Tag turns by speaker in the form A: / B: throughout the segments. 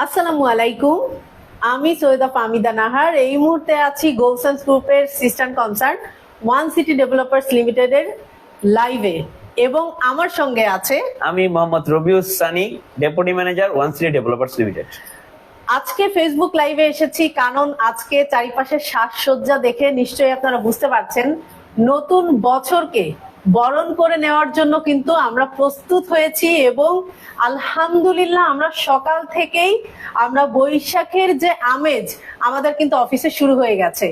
A: আসসালামু আলাইকুম। আমি সৈয়দা ফাহমিদা নাহার। এই মুহূর্তে আছি গোলসেন্স গ্রুপের sister concern one city developers লিমিটেডের লাইভে, এবং আমার সঙ্গে আছে
B: আমি Mohammad Rabius Sani, deputy manager one city developers limited.
A: আজকে ফেসবুক লাইভে এসেছি কারণ আজকে চারিপাশের সাজসজ্জা দেখে নিশ্চয়ই আপনারা বুঝতে পারছেন নতুন বছরকে বরণ করে নেওয়ার জন্য কিন্তু আমরা প্রস্তুত হয়েছি, এবং আলহামদুলিল্লাহ আমরা সকাল থেকেই আমরা বৈশাখের যে আমেজ আমাদের কিন্তু অফিসে শুরু হয়ে গেছে,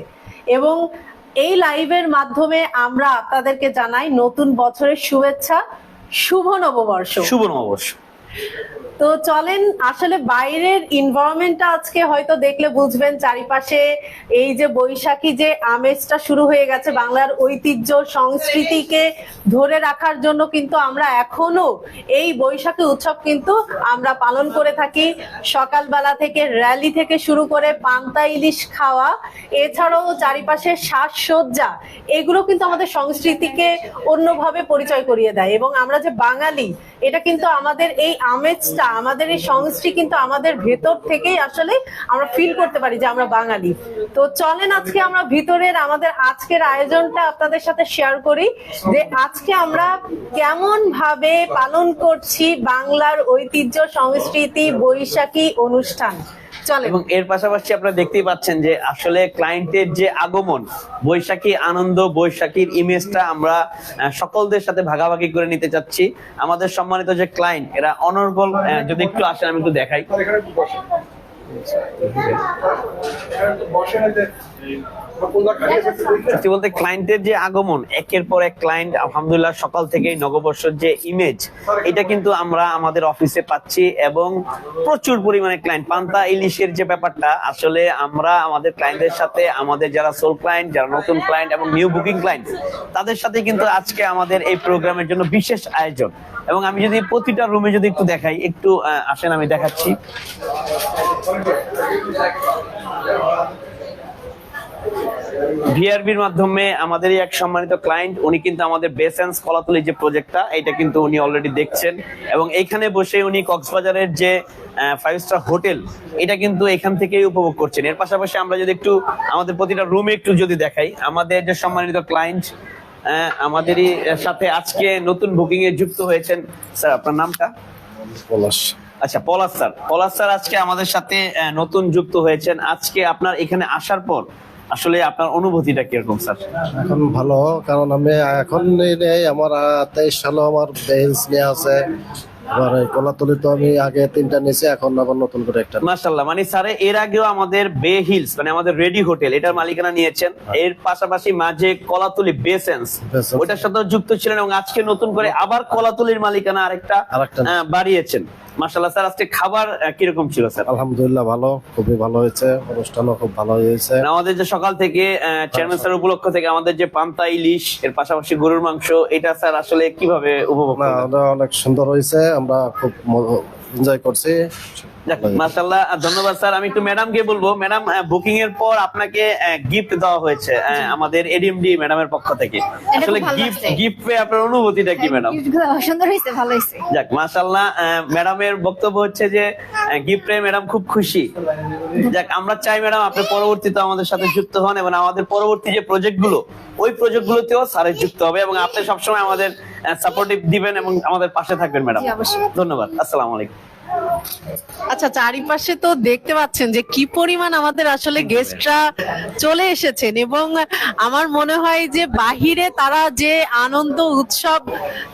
A: এবং এই লাইভের মাধ্যমে আমরা আপনাদেরকে জানাই নতুন বছরের শুভেচ্ছা, শুভ নববর্ষ।
B: শুভ নববর্ষ।
A: তো চলেন, আসলে বাইরের এনভায়রনমেন্টটা আজকে হয়তো দেখলে বুঝবেন চারিপাশে এই যে বৈশাখী যে আমেজটা শুরু হয়ে গেছে, বাংলার ঐতিহ্য সংস্কৃতিকে ধরে রাখার জন্য কিন্তু আমরা এখনো এই বৈশাখী উৎসব কিন্তু আমরা পালন করে থাকি। সকালবেলা থেকে র্যালি থেকে শুরু করে পান্তা ইলিশ খাওয়া, এছাড়াও চারিপাশে সাজসজ্জা, এগুলো কিন্তু আমাদের সংস্কৃতিকে অন্যভাবে পরিচয় করিয়ে দেয়, এবং আমরা যে বাঙালি এটা কিন্তু আমাদের এই আমেজটা, আমাদের এই সংস্কৃতি কিন্তু আমাদের ভেতর থেকেই আসলে আমরা ফিল করতে পারি যে আমরা বাঙালি। তো চলেন আজকে আমরা ভিতরের আমাদের আজকের আয়োজনটা আপনাদের সাথে শেয়ার করি, যে আজকে আমরা কেমন ভাবে পালন করছি বাংলার ঐতিহ্য সংস্কৃতি বৈশাখী অনুষ্ঠান।
B: এবং এর পাশাপাশি আপনারা দেখতেই পাচ্ছেন যে আসলে ক্লায়েন্টের যে আগমন, বৈশাখী আনন্দ, বৈশাখীর ইমেজটা আমরা সকলদের সাথে ভাগাভাগি করে নিতে চাচ্ছি। আমাদের সম্মানিত যে ক্লায়েন্ট, এরা অনর্গল, যদি একটু আসেন আমি একটু দেখাই। সত্যি বলতে ক্লায়েন্টের যে আগমন, একের পর এক ক্লায়েন্ট, আলহামদুলিল্লাহ সকাল থেকেই নববর্ষের যে ইমেজ, এটা কিন্তু আমরা আমাদের অফিসে পাচ্ছি, এবং প্রচুর পরিমাণে ক্লায়েন্ট। পান্তা ইলিশের যে ব্যাপারটা, আসলে আমরা আমাদের ক্লায়েন্টদের সাথে, আমাদের যারা সোল ক্লায়েন্ট, যারা নতুন ক্লায়েন্ট এবং নিউ বুকিং ক্লায়েন্ট, তাদের সাথে কিন্তু আজকে আমাদের এই প্রোগ্রামের জন্য বিশেষ আয়োজন। এবং আমি যদি প্রতিটা রুমে যদি একটু দেখাই, একটু আসেন আমি দেখাচ্ছি। ভিআরবির মাধ্যমে আমাদের এক সম্মানিত ক্লায়েন্ট, উনি কিন্তু আমাদের বেসেন্স কলাতলি যে প্রজেক্টটা, এটা কিন্তু উনি অলরেডি দেখছেন, এবং এইখানে বসে উনি কক্সবাজারের যে 5 স্টার হোটেল, এটা কিন্তু এখান থেকেই উপভোগ করছেন। এর পাশাপাশি আমরা যদি একটু আমাদের প্রতিটা রুমে একটু যদি দেখাই, আমাদের যে সম্মানিত ক্লায়েন্ট আমাদেরই সাথে আজকে নতুন বুকিং এ যুক্ত হয়েছেন। স্যার আপনার নামটা?
C: পলাশ।
B: আচ্ছা, পলাশ স্যার। পলাশ স্যার আজকে আমাদের সাথে নতুন যুক্ত হয়েছেন। আজকে আপনার এখানে আসার পর আসলে আপনার অনুভূতিটা কিরকম স্যার?
C: এখন ভালো, কারণ আমি এখন নেই, আমার 23 সালে আমার বেঞ্চ নিয়ে আছে। আবার এই কলাতলি তো আমি আগে 3টা নিয়েছি, এখন আবার নতুন করে একটা।
B: মাশাআল্লাহ, মানে স্যার এর আগেও আমাদের বে হিলস, মানে আমাদের রেডি হোটেল, এটার মালিকানা নিয়েছেন। এর পাশাপাশি মাঝে কলাতলি বেসেন্স, ওটার সাথেও যুক্ত ছিলেন, এবং আজকে নতুন করে আবার কলাতলির মালিকানা আরেকটা বাড়িয়েছেন। মাশাআল্লাহ স্যার, আজকে খাবার কিরকম ছিল স্যার?
C: আলহামদুলিল্লাহ ভালো, খুবই ভালো হয়েছে, অনুষ্ঠানও খুব ভালো হয়েছে।
B: আমাদের যে সকাল থেকে চেয়ারম্যান স্যার উপলক্ষ থেকে আমাদের যে পান্তা ইলিশ, এর পাশাপাশি গরুর মাংস, এটা স্যার আসলে কিভাবে উপভোগ করলেন?
C: অনেক সুন্দর হয়েছে, আমরা খুব এনজয় করছি।
B: মাশাআল্লাহ, ধন্যবাদ স্যার। আমি একটু ম্যাডামকে বলবো, ম্যাডাম বুকিং এর পর আপনাকে গিফট দেওয়া হয়েছে আমাদের এডিএমডি ম্যাডামের পক্ষ থেকে। আসলে গিফট পেয়ে আপনার অনুভূতিটা কি ম্যাডাম?
D: সুন্দর হয়েছে, ভালো হয়েছে।
B: যাক মাশাআল্লাহ, ম্যাডামের বক্তব্য হচ্ছে যে গিফট পেয়ে ম্যাডাম খুব খুশি। যাক, আমরা চাই ম্যাডাম আপনি পরবর্তীতে আমাদের সাথে যুক্ত হন, এবং আমাদের পরবর্তী যে প্রজেক্ট গুলো, ওই প্রজেক্ট গুলোতেও স্যারের যুক্ত হবে, এবং আপনি সবসময় আমাদের সাপোর্টিভ দিবেন এবং আমাদের পাশে থাকবেন ম্যাডাম। ধন্যবাদ, আসসালামু আলাইকুম।
A: আচ্ছা, চারিপাশে তো দেখতে পাচ্ছেন যে কি পরিমাণ আমাদের আসলে গেস্টরা চলে এসেছেন, এবং আমার মনে হয় যে বাহিরে তারা যে আনন্দ উৎসব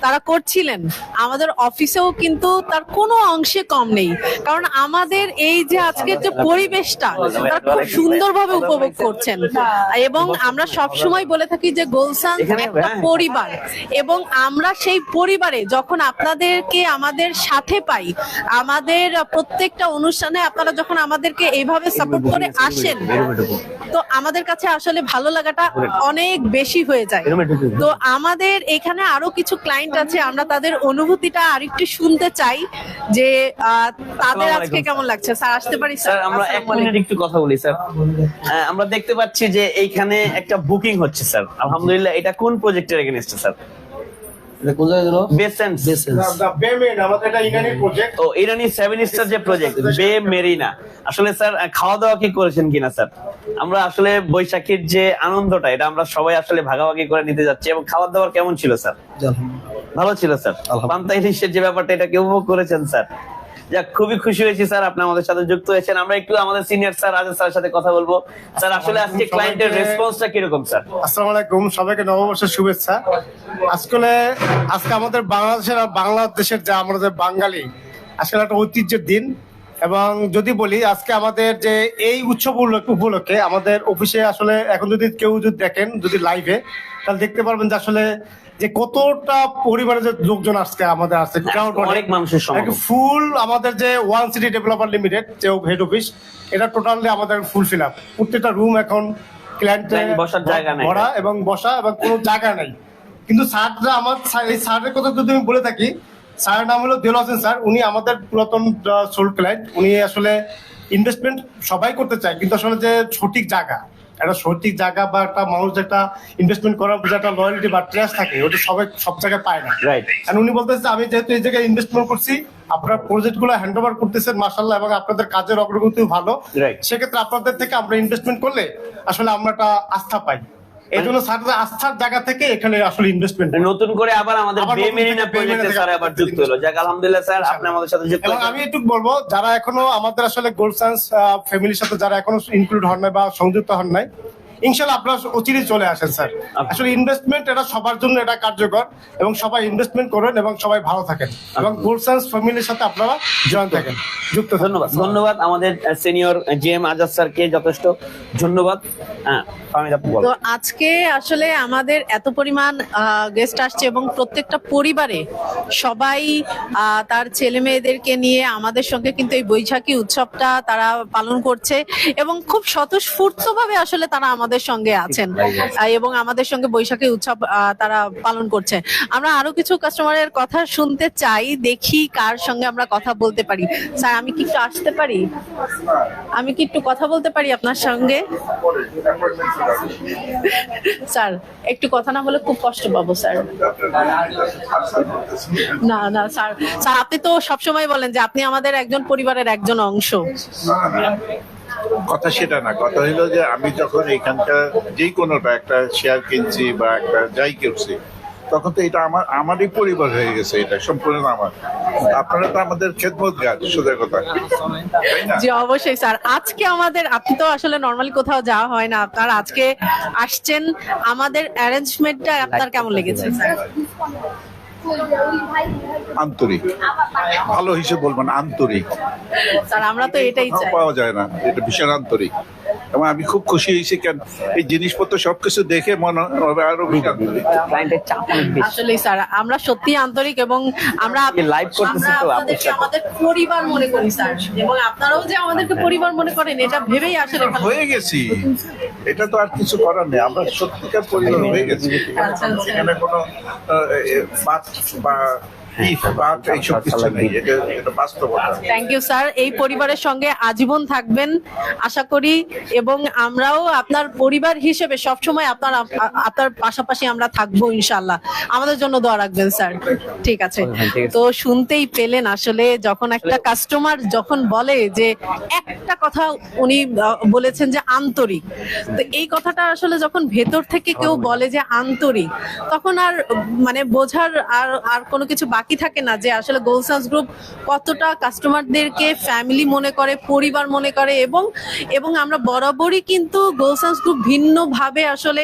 A: তারা করছিলেন, আমাদের অফিসেও কিন্তু তার কোনো অংশে কম নেই, কারণ আমাদের এই যে আজকের যে পরিবেশটা তারা খুব সুন্দরভাবে উপভোগ করছেন। এবং আমরা সব সময় বলে থাকি যে গোলসান একটা পরিবার, এবং আমরা সেই পরিবারে যখন আপনাদেরকে আমাদের সাথে পাই, আমাদের প্রত্যেকটা অনুষ্ঠানে আপনারা যখন আমাদেরকে এইভাবে সাপোর্ট করে আসেন, তো আমাদের কাছে আসলে ভালো লাগাটা অনেক বেশি হয়ে যায়। তো আমাদের এখানে আরো কিছু ক্লায়েন্ট আছে, আমরা তাদের অনুভূতিটা আরেকটু শুনতে চাই যে তাদের আজকে কেমন লাগছে। স্যার আসতে পারি?
B: স্যার আমরা এক মিনিট একটু কথা বলি স্যার। আমরা দেখতে পাচ্ছি যে এইখানে একটা বুকিং হচ্ছে স্যার, আলহামদুলিল্লাহ। এটা কোন প্রজেক্টের এগেইনস্টে স্যার?
C: এটা কোন জায়গায় যেন
B: বেসেন্স।
D: আমাদের এটা ইরানি প্রজেক্ট।
B: ও ইরানি 7 স্টার যে প্রজেক্ট বে মেরিনা, আসলে স্যার খাওয়া দাওয়া কি করেছেন কিনা স্যার? আমরা আসলে বৈশাখীর যে আনন্দটা এটা আমরা সবাই আসলে ভাগাভাগি করে নিতে যাচ্ছি, এবং খাবার দাবার কেমন ছিল স্যার? ভালো ছিল স্যার। পান্তা ইলিশের যে ব্যাপারটা এটা কি উপভোগ করেছেন স্যার? যাক, খুবই খুশি হয়েছি স্যার আপনি আমাদের সাথে যুক্ত হয়েছেন। আমরা একটু আমাদের সিনিয়র স্যার আজাদ স্যারের সাথে কথা বলবো। স্যার আসলে আজকে ক্লায়েন্টের রেসপন্সটা কিরকম স্যার?
D: আসসালামু আলাইকুম, সবাইকে নববর্ষের শুভেচ্ছা। আজকে আমাদের বাংলাদেশের আর বাংলাদেশের যা আমরা যে বাঙালি, আজকে একটা ঐতিহ্যের দিন। এবং যদি বলি আজকে আমাদের যে এই উৎসব উপলক্ষে আমাদের অফিসে আসলে এখন যদি কেউ যদি দেখেন যদি লাইভে, তাহলে দেখতে পারবেন যে আসলে যে কতটা পরিবারের যে লোকজন আজকে আমাদের আছে,
B: অনেক মানুষের সমাগম।
D: ফুল আমাদের যে ওয়ান সিটি ডেভেলপার লিমিটেড যে হেড অফিস, এটা টোটালি আমাদের ফুল ফিল আপ। প্রত্যেকটা রুম এখন ক্লায়েন্টের
B: বসার জায়গা নেই,
D: ভরা এবং বসা এবং কোনো জায়গা নেই। কিন্তু স্যাররা আমার এই স্যারের কথা যদি আমি বলে থাকি, স্যারের নাম হলো দেলোয়ার হোসেন স্যার। উনি আমাদের পুরাতন সোল ক্লায়েন্ট। উনি আসলে ইনভেস্টমেন্ট সবাই করতে চায়, কিন্তু আসলে যে সঠিক জায়গা, একটা সঠিক জায়গা বা একটা মানুষ একটা ইনভেস্টমেন্ট করার যে একটা লয়ালিটি বা ট্রাস্ট থাকে, ওটা সবাই সব জায়গায় পায় না।
B: রাইট।
D: আর উনি বলতেছে আমি যেহেতু এই জায়গায় ইনভেস্টমেন্ট করছি, আপনার প্রজেক্ট গুলো হ্যান্ড ওভার করতেছেন মাশাআল্লাহ, এবং আপনাদের কাজের অগ্রগতিও ভালো, সেক্ষেত্রে আপনাদের থেকে আমরা ইনভেস্টমেন্ট করলে আসলে আমরা একটা আস্থা পাই। এই জন্য স্যারদের আস্থার জায়গা থেকে এখানে আসলে ইনভেস্টমেন্ট
B: নতুন করে আবার আমাদের বে মেরিনা প্রজেক্টে স্যার আবার যুক্ত হলো। যাক, আলহামদুলিল্লাহ স্যার আপনি আমাদের সাথে যুক্ত
D: এবং আমি একটু বলবো, যারা এখনো আমাদের আসলে গোল্ড সায়েন্স ফ্যামিলির সাথে যারা এখনো ইনক্লুড হন নাই বা সংযুক্ত হন নাই, ইনশাআল্লাহ আপনারা অচিরেই চলে আসেন স্যার। আসলে ইনভেস্টমেন্ট এটা সবার জন্য এটা কার্যকর, এবং সবাই ইনভেস্টমেন্ট করেন এবং সবাই ভালো থাকেন, এবং গোল্ড সায়েন্স ফ্যামিলির সাথে আপনারা জয়েন থাকেন, যুক্ত।
B: ধন্যবাদ। ধন্যবাদ আমাদের সিনিয়র জিএম আজাদ স্যারকে, যথেষ্ট ধন্যবাদ।
A: তো আজকে আসলে আমাদের এত পরিমাণ গেস্ট আসছে, এবং প্রত্যেকটা পরিবারে সবাই তার ছেলে মেয়েদেরকে নিয়ে আমাদের সঙ্গে কিন্তু এই বৈশাখী উৎসবটা তারা পালন করছে, এবং খুব স্বতঃস্ফূর্ত ভাবে আসলে তারা আমাদের সঙ্গে আছেন, এবং আমাদের সঙ্গে বৈশাখী উৎসব তারা পালন করছে। আমরা আরো কিছু কাস্টমারের কথা শুনতে চাই, দেখি কার সঙ্গে আমরা কথা বলতে পারি। স্যার আমি কি একটু আসতে পারি? আমি কি একটু কথা বলতে পারি আপনার সঙ্গে? স্যার একটু কথা না বলে খুব কষ্ট পাবো স্যার। না না স্যার, স্যার আপনি তো সবসময় বলেন যে আপনি আমাদের একজন পরিবারের একজন অংশ।
E: কথা সেটা না, কথা হলো যে আমি যখন এখানকার যে কোনোটা একটা শেয়ার কিনছি বা একটা যাই করছি, তখন তো এটা আমারই পরিবার হয়ে গেছে, এটা সম্পূর্ণ আমার। আপনারা তো আমাদের খেদমতগার, সোজা কথা, তাই না?
A: জি অবশ্যই স্যার। আজকে আমাদের, আপনি তো আসলে নরমালি কোথাও যাওয়া হয় না, আপনার আজকে আসছেন, আমাদের অ্যারেঞ্জমেন্টটা আপনার কেমন লেগেছে স্যার?
E: আন্তরিক, ভালো হিসেবে বলবেন আন্তরিক
A: স্যার আমরা তো এটাই চাই।
E: পাওয়া যায় না, এটা ভীষণ আন্তরিক, এবং আমি খুব খুশি হয়েছি। কেন এই জিনিসপত্র সবকিছু দেখে মনে হবে আরো বেশি আন্তরিক।
A: আসলে স্যার আমরা সত্যি আন্তরিক, এবং আমরা
B: লাইভ করতেছি তো
A: আপনাদেরকে আমাদের পরিবার মনে করি স্যার, এবং আপনারাও যে আমাদেরকে পরিবার মনে করেন এটা ভেবেই আসলে ভালো।
E: হয়ে গেছি, এটা তো আর কিছু করার নেই, আমরা সত্যিকার পরিবার হয়ে গেছি। এখানে কোনো বাদ বা এইসব কিছু নেই, এটা বাস্তবতা।
A: থ্যাংক ইউ স্যার, এই পরিবারের সঙ্গে আজীবন থাকবেন আশা করি, এবং আমরাও আপনার পরিবার হিসেবে সবসময় আপনার পাশাপাশি আমরা থাকবো ইনশাআল্লাহ। আমাদের জন্য দোয়া রাখবেন স্যার। ঠিক আছে, তো শুনতেই পেলেন আসলে যখন একটা কাস্টমার যখন বলে যে একটা কথা উনি বলেছেন যে আন্তরিক, তো এই কথাটা আসলে যখন ভেতর থেকে কেউ বলে যে আন্তরিক, তখন আর মানে বোঝার আর কোনো কিছু বাকি থাকে না যে আসলে গোল্ড সায়েন্স গ্রুপ কতটা কাস্টমারদেরকে ফ্যামিলি মনে করে, পরিবার মনে করে, এবং আমরা বরাবরই কিন্তু গোল্ড সায়েন্স গ্রুপ ভিন্নভাবে আসলে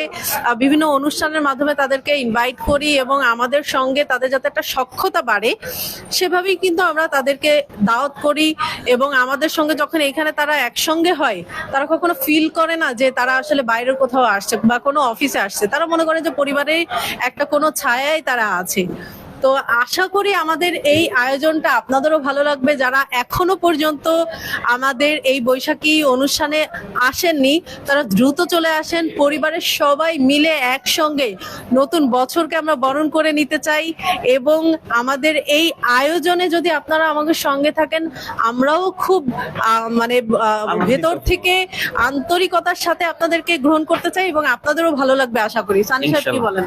A: বিভিন্ন অনুষ্ঠানের মাধ্যমে তাদেরকে ইনভাইট করি, এবং আমাদের সঙ্গে তাদের যাতে একটা সখ্যতা বাড়ে সেভাবেই কিন্তু আমরা তাদেরকে দাওয়াত করি। এবং আমাদের সঙ্গে যখন এখানে তারা একসঙ্গে হয়, তারা কখনো ফিল করে না যে তারা আসলে বাইরের কোথাও আসছে বা কোনো অফিসে আসছে, তারা মনে করে যে পরিবারের একটা কোনো ছায়ায় তারা আছে। তো আশা করি আমাদের এই আয়োজনটা আপনাদেরও ভালো লাগবে। যারা এখনো পর্যন্ত আমাদের এই বৈশাখী অনুষ্ঠানে আসেননি তারা দ্রুত চলে আসেন, পরিবারের সবাই মিলে একসঙ্গে নতুন বছরকে আমরা বরণ করে নিতে চাই। এবং আমাদের এই আয়োজনে যদি আপনারা আমাদের সঙ্গে থাকেন, আমরাও খুব ভেতর থেকে আন্তরিকতার সাথে আপনাদেরকে গ্রহণ করতে চাই এবং আপনাদেরও ভালো লাগবে আশা করি। সানি সাহেব কি বলেন?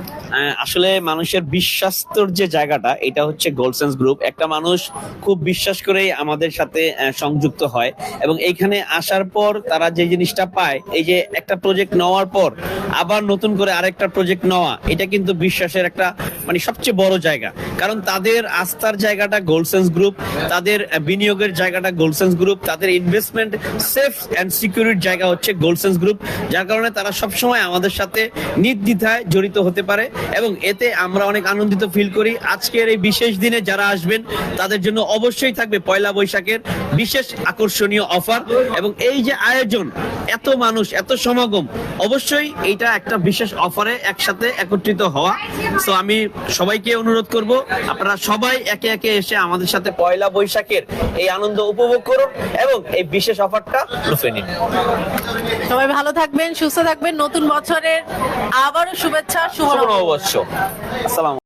B: আসলে মানুষের বিশ্বাস্তর যে জায়গাটা, এটা হচ্ছে গোল্ডসেন্স গ্রুপ। একটা মানুষ খুব বিশ্বাস করে আমাদের সাথে সংযুক্ত হয় এবং এইখানে আসার পর তারা যে জিনিসটা পায়, এই যে একটা প্রজেক্ট নেওয়ার পর আবার নতুন করে আরেকটা প্রজেক্ট নেওয়া, এটা কিন্তু বিশ্বাসের একটা সবচেয়ে বড় জায়গা। কারণ তাদের আস্থার জায়গাটা গোল্ডসেন্স গ্রুপ, তাদের বিনিয়োগের জায়গাটা গোল্ডসেন্স গ্রুপ, তাদের ইনভেস্টমেন্ট সেফ এন্ড সিকিউরিটির জায়গা হচ্ছে গোল্ডসেন্স গ্রুপ। যার কারণে তারা সবসময় আমাদের সাথে নির্দ্বিধায় জড়িত হতে পারে এবং এতে আমরা অনেক আনন্দিত ফিল করি। আজকের এই বিশেষ দিনে যারা আসবেন তাদের জন্য অবশ্যই থাকবে পয়লা বৈশাখের বিশেষ আকর্ষণীয় অফার। এবং এই যে আয়োজন, এত মানুষ, এত সমাগম, অবশ্যই এইটা একটা বিশেষ অফারে একসাথে একত্রিত হওয়া। সো আমি সবাইকে অনুরোধ করব, আপনারা সবাই একে একে এসে আমাদের সাথে পয়লা বৈশাখের এই আনন্দ উপভোগ করুন এবং এই বিশেষ অফারটা লুফে নিন।
A: সবাই ভালো থাকবেন, সুস্থ থাকবেন। নতুন বছরের আবারও শুভেচ্ছা, শুভ
B: নববর্ষ। আসসালাম।